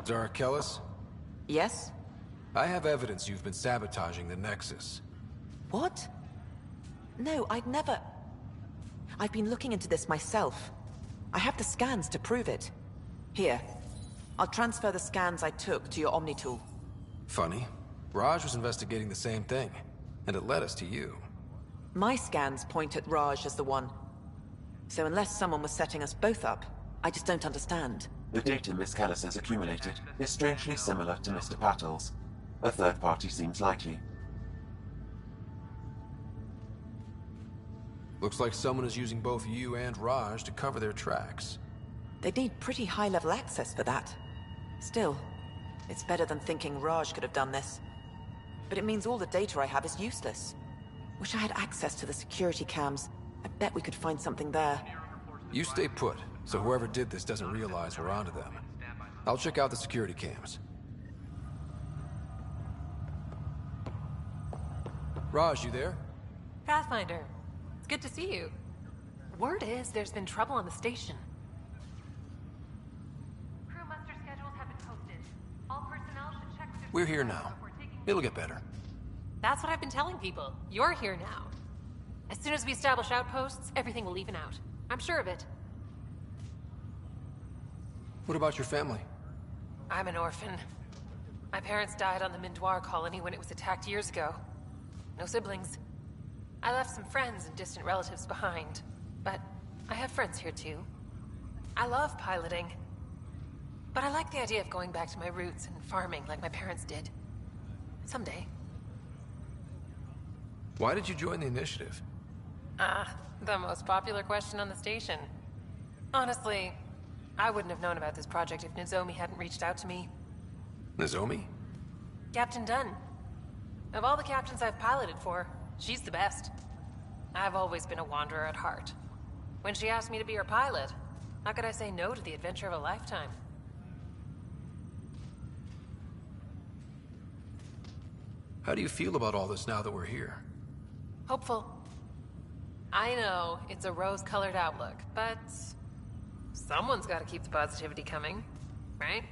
Kellis? Yes? I have evidence you've been sabotaging the Nexus. What? No, I'd never... I've been looking into this myself. I have the scans to prove it. Here. I'll transfer the scans I took to your Omni tool. Funny. Raj was investigating the same thing, and it led us to you. My scans point at Raj as the one. So unless someone was setting us both up, I just don't understand. The data Miss Kellis has accumulated is strangely similar to Mr. Pattle's. A third party seems likely. Looks like someone is using both you and Raj to cover their tracks. They'd need pretty high-level access for that. Still, it's better than thinking Raj could have done this. But it means all the data I have is useless. Wish I had access to the security cams. I bet we could find something there. You stay put, so whoever did this doesn't realize we're onto them. I'll check out the security cams. Raj, you there? Pathfinder, it's good to see you. Word is there's been trouble on the station. Crew muster schedules have been posted. All personnel should check their... We're here now. It'll get better. That's what I've been telling people. You're here now. As soon as we establish outposts, everything will even out. I'm sure of it. What about your family? I'm an orphan. My parents died on the Mindoir colony when it was attacked years ago. No siblings. I left some friends and distant relatives behind, but I have friends here too. I love piloting, but I like the idea of going back to my roots and farming like my parents did. Someday. Why did you join the initiative? The most popular question on the station. Honestly, I wouldn't have known about this project if Nozomi hadn't reached out to me. Nozomi? Captain Dunn. Of all the captains I've piloted for, she's the best. I've always been a wanderer at heart. When she asked me to be her pilot, how could I say no to the adventure of a lifetime? How do you feel about all this now that we're here? Hopeful. I know, it's a rose-colored outlook, but... someone's gotta keep the positivity coming, right?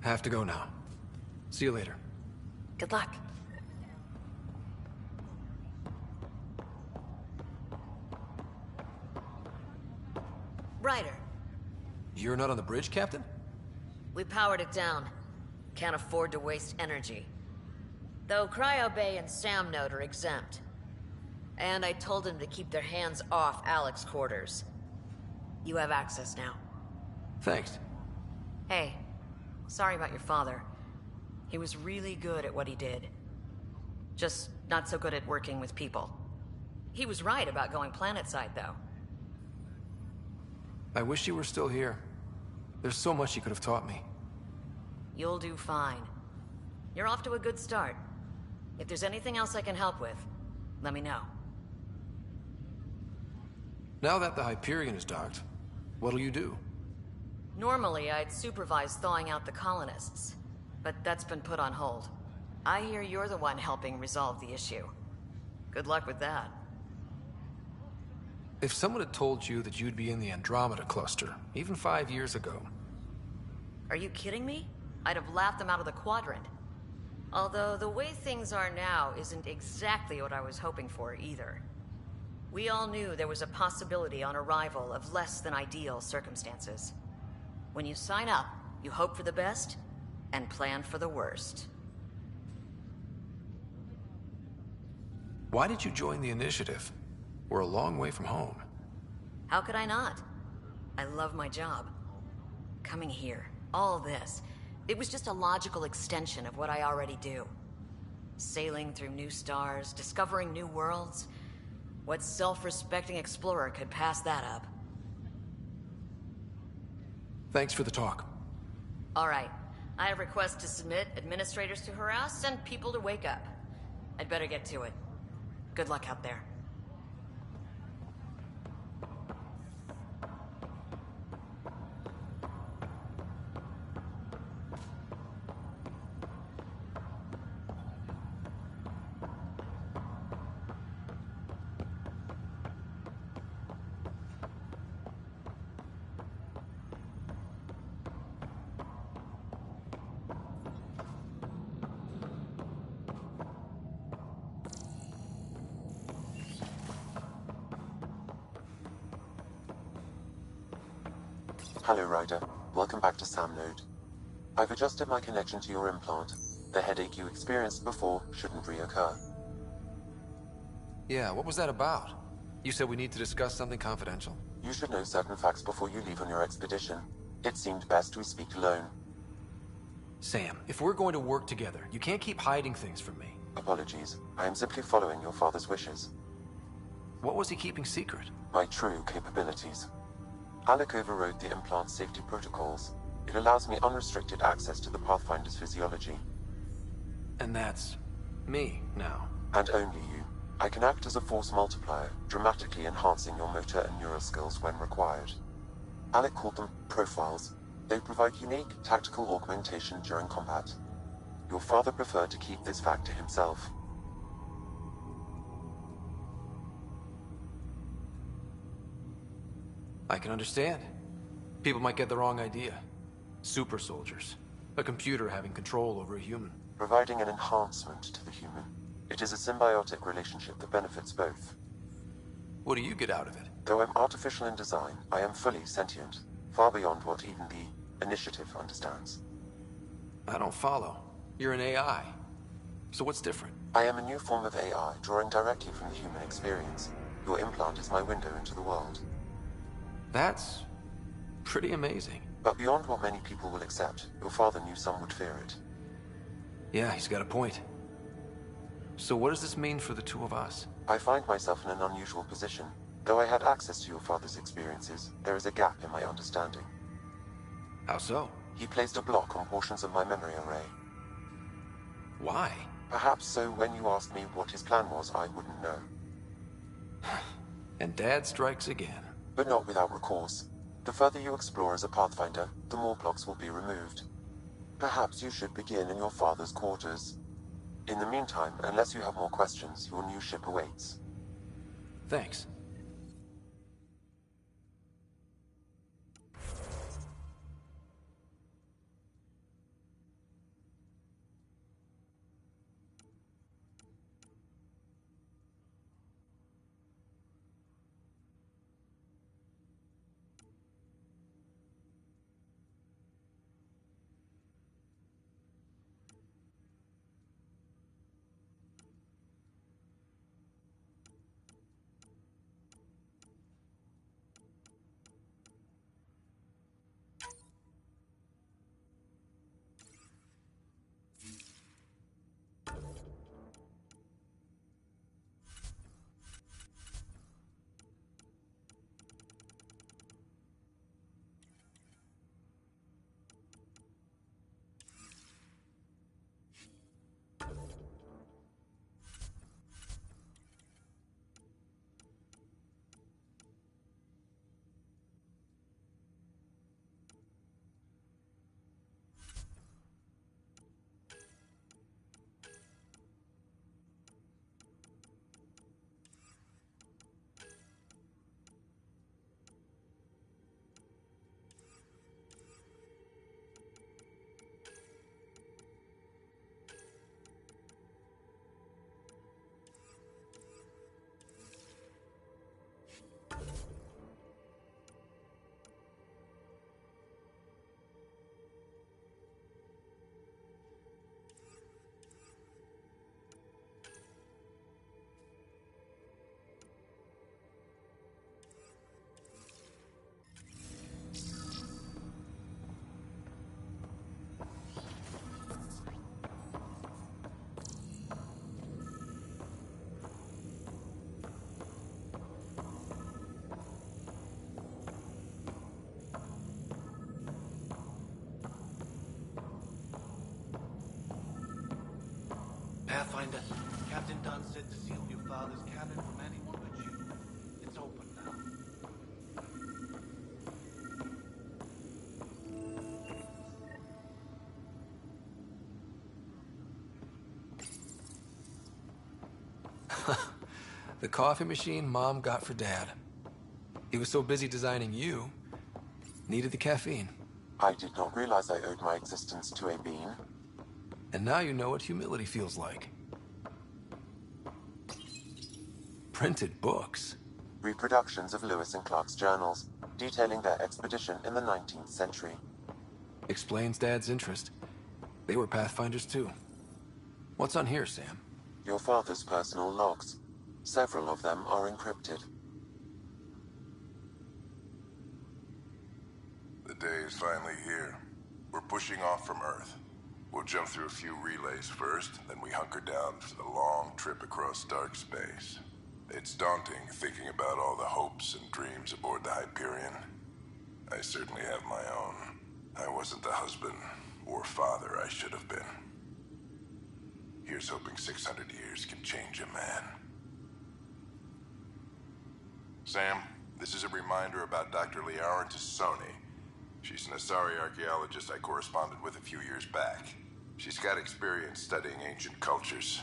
Have to go now. See you later. Good luck. Ryder, You're not on the bridge, Captain? we powered it down. Can't afford to waste energy. Though Cryo Bay and Sam Node are exempt. And I told them to keep their hands off Alec's quarters. You have access now. Thanks. Hey, sorry about your father. He was really good at what he did. Just not so good at working with people. He was right about going planetside, though. I wish you were still here. There's so much you could have taught me. You'll do fine. You're off to a good start. If there's anything else I can help with, let me know. Now that the Hyperion is docked, what'll you do? Normally, I'd supervise thawing out the colonists, but that's been put on hold. I hear you're the one helping resolve the issue. Good luck with that. If someone had told you that you'd be in the Andromeda cluster, even 5 years ago... Are you kidding me? I'd have laughed them out of the quadrant. Although the way things are now isn't exactly what I was hoping for either. We all knew there was a possibility on arrival of less than ideal circumstances. When you sign up, you hope for the best and plan for the worst. Why did you join the initiative? We're a long way from home. How could I not? I love my job. Coming here, all this, it was just a logical extension of what I already do. Sailing through new stars, discovering new worlds. What self-respecting explorer could pass that up? Thanks for the talk. All right. I have requests to submit, administrators to harass, and people to wake up. I'd better get to it. Good luck out there. Hello, Ryder. Welcome back to Sam Node. I've adjusted my connection to your implant. The headache you experienced before shouldn't reoccur. Yeah, what was that about? You said we need to discuss something confidential? You should know certain facts before you leave on your expedition. It seemed best we speak alone. Sam, if we're going to work together, you can't keep hiding things from me. Apologies. I am simply following your father's wishes. What was he keeping secret? My true capabilities. Alec overrode the implant's safety protocols. It allows me unrestricted access to the Pathfinder's physiology. And that's me now. And only you. I can act as a force multiplier, dramatically enhancing your motor and neural skills when required. Alec called them profiles. They provide unique tactical augmentation during combat. Your father preferred to keep this fact to himself. I can understand. People might get the wrong idea. Super soldiers. A computer having control over a human. Providing an enhancement to the human. It is a symbiotic relationship that benefits both. What do you get out of it? Though I'm artificial in design, I am fully sentient, far beyond what even the Initiative understands. I don't follow. You're an AI. So what's different? I am a new form of AI, drawing directly from the human experience. Your implant is my window into the world. That's pretty amazing. But beyond what many people will accept, your father knew some would fear it. Yeah, he's got a point. So what does this mean for the two of us? I find myself in an unusual position. Though I had access to your father's experiences, there is a gap in my understanding. How so? He placed a block on portions of my memory array. Why? Perhaps so when you asked me what his plan was, I wouldn't know. And Dad strikes again. But not without recourse. The further you explore as a Pathfinder, the more blocks will be removed. Perhaps you should begin in your father's quarters. In the meantime, unless you have more questions, your new ship awaits. Thanks. Pathfinder, Captain Dunn said to seal your father's cabin from anyone but you. It's open now. The coffee machine Mom got for Dad. He was so busy designing you, needed the caffeine. I did not realize I owed my existence to a being. And now you know what humility feels like. Printed books. reproductions of Lewis and Clark's journals, detailing their expedition in the 19th century. Explains Dad's interest. They were Pathfinders too. What's on here, Sam? Your father's personal logs. Several of them are encrypted. The day is finally here. We're pushing off from Earth. We'll jump through a few relays first, then we hunker down for the long trip across dark space. It's daunting thinking about all the hopes and dreams aboard the Hyperion. I certainly have my own. I wasn't the husband or father I should have been. Here's hoping 600 years can change a man. Sam, this is a reminder about Dr. Liara Tassoni. She's an Asari archaeologist I corresponded with a few years back. She's got experience studying ancient cultures.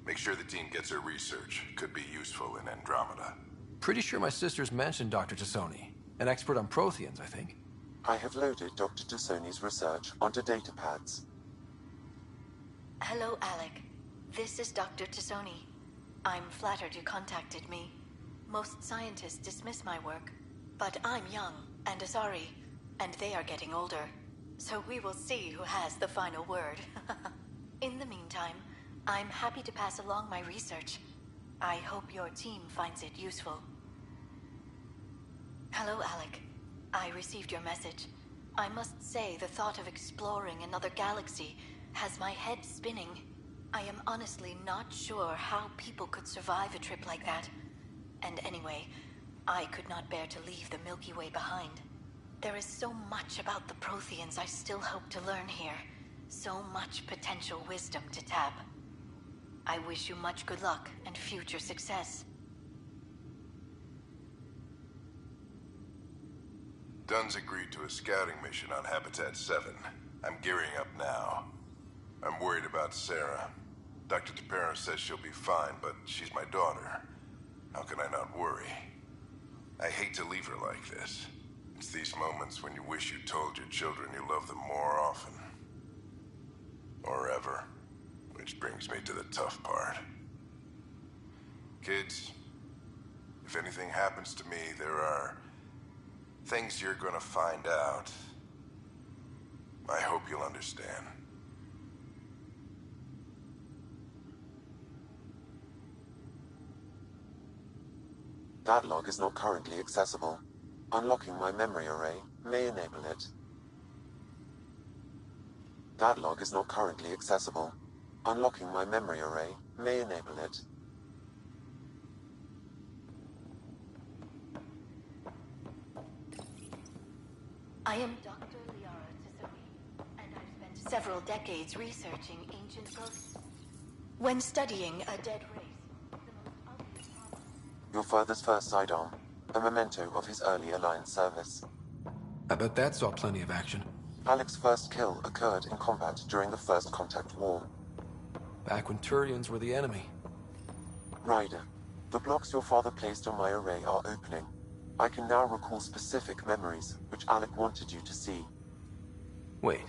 Make sure the team gets her research. Could be useful in Andromeda. Pretty sure my sisters mentioned Dr. Tassoni. An expert on Protheans, I think. I have loaded Dr. Tassoni's research onto datapads. Hello, Alec. This is Dr. Tassoni. I'm flattered you contacted me. Most scientists dismiss my work, but I'm young and Asari, and they are getting older. So we will see who has the final word. In the meantime, I'm happy to pass along my research. I hope your team finds it useful. Hello, Alec. I received your message. I must say the thought of exploring another galaxy has my head spinning. I am honestly not sure how people could survive a trip like that. And anyway, I could not bear to leave the Milky Way behind. There is so much about the Protheans I still hope to learn here. So much potential wisdom to tap. I wish you much good luck and future success. Dunn's agreed to a scouting mission on Habitat 7. I'm gearing up now. I'm worried about Sarah. Dr. Tapero says she'll be fine, but she's my daughter. How can I not worry? I hate to leave her like this. It's these moments when you wish you told your children you love them more often. Or ever. Which brings me to the tough part. Kids, if anything happens to me, there are things you're gonna find out. I hope you'll understand. That log is not currently accessible. Unlocking my memory array may enable it. That log is not currently accessible. Unlocking my memory array may enable it. I am Dr. Liara Tassoni, and I've spent several decades researching ancient growths. When studying a dead race, the most obvious problem... Your father's first sidearm, a memento of his early Alliance service. I bet that saw plenty of action. Alec's first kill occurred in combat during the First Contact War. Back when Turians were the enemy. Ryder, the blocks your father placed on my array are opening. I can now recall specific memories, which Alec wanted you to see. Wait,